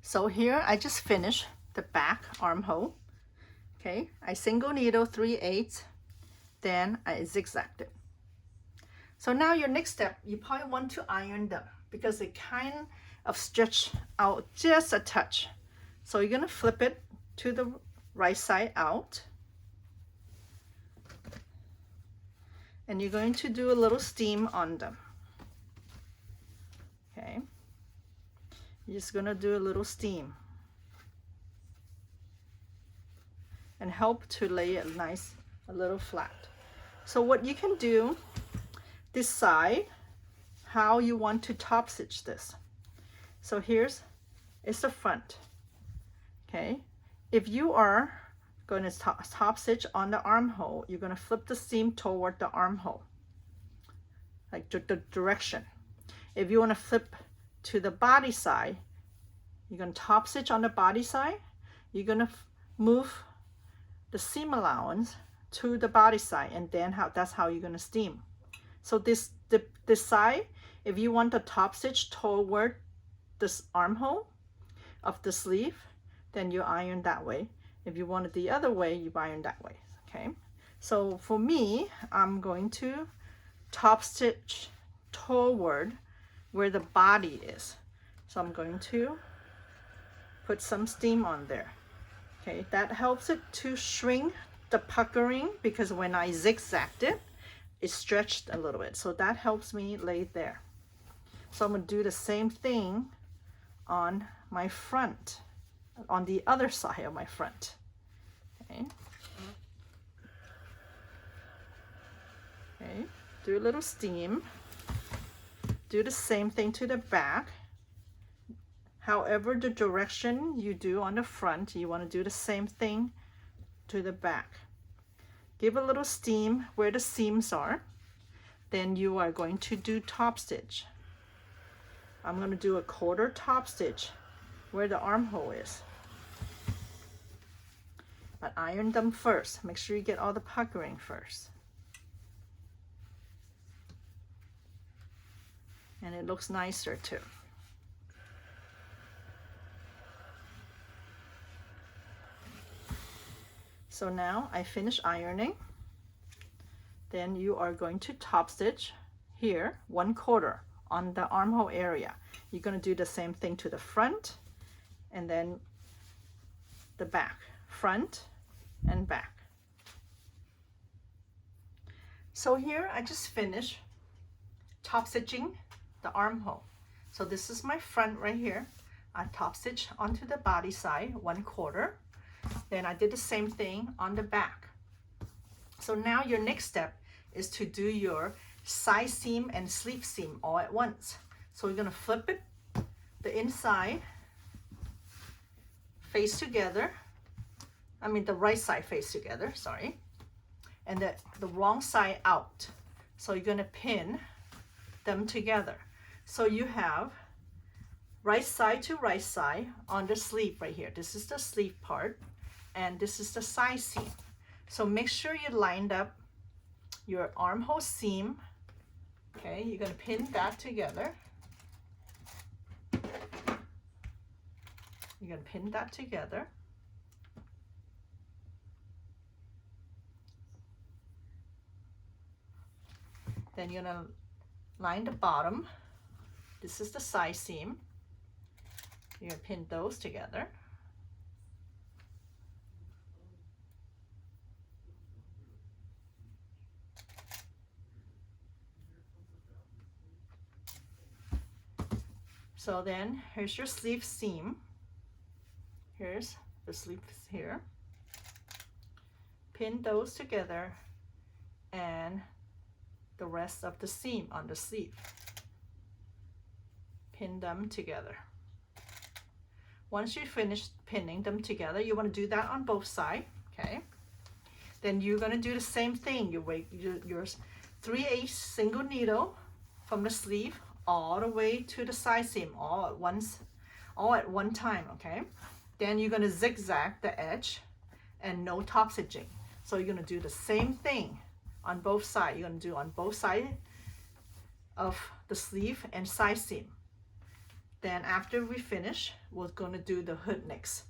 So here I just finished the back armhole. Okay, I single needle 3/8, then I zigzagged it. So now your next step, you probably want to iron them because they kind of stretch out just a touch. So you're gonna flip it to the right side out. And you're going to do a little steam on them. Okay, you're just gonna do a little steam and help to lay it nice, a little flat. So what you can do, decide how you want to top stitch this. So here's the front. Okay, if you are going to top stitch on the armhole, you're going to flip the seam toward the armhole, like the direction. If you want to flip to the body side, you're going to top stitch on the body side. You're going to move the seam allowance to the body side, and then that's how you're going to steam. So this side, if you want the top stitch toward this armhole of the sleeve, then you iron that way. If you want it the other way, you iron that way. Okay, so for me, I'm going to top stitch toward where the body is. So I'm going to put some steam on there. Okay, that helps it to shrink the puckering, because when I zigzagged it, it stretched a little bit. So that helps me lay there. So I'm going to do the same thing on my front, on the other side of my front. Okay. Okay, do a little steam. Do the same thing to the back. However the direction you do on the front, you want to do the same thing to the back. Give a little steam where the seams are. Then you are going to do top stitch. I'm going to do a 1/4 top stitch where the armhole is. But iron them first. Make sure you get all the puckering first. And it looks nicer too. So now I finish ironing. Then you are going to top stitch here 1/4 on the armhole area. You're going to do the same thing to the front and then the back, front and back. So here I just finished top stitching the armhole. So this is my front right here. I top stitch onto the body side 1/4. Then I did the same thing on the back. So now your next step is to do your side seam and sleeve seam all at once. So we're going to flip it, the inside face together. I mean the right side face together, sorry. And the wrong side out. So you're going to pin them together. So you have right side to right side on the sleeve right here. This is the sleeve part and this is the side seam. So make sure you lined up your armhole seam. Okay, you're going to pin that together. You're going to pin that together. Then you're going to line the bottom. This is the side seam. You're going to pin those together. So then here's your sleeve seam. Here's the sleeve here. Pin those together and the rest of the seam on the sleeve. Pin them together. Once you finish pinning them together, you want to do that on both sides, okay? Then you're going to do the same thing. You wait your 3/8 single needle from the sleeve all the way to the side seam all at one time, okay? Then you're going to zigzag the edge and no top stitching. So you're going to do the same thing on both sides. You're going to do on both sides of the sleeve and side seam. Then after we finish, we're going to do the hood next.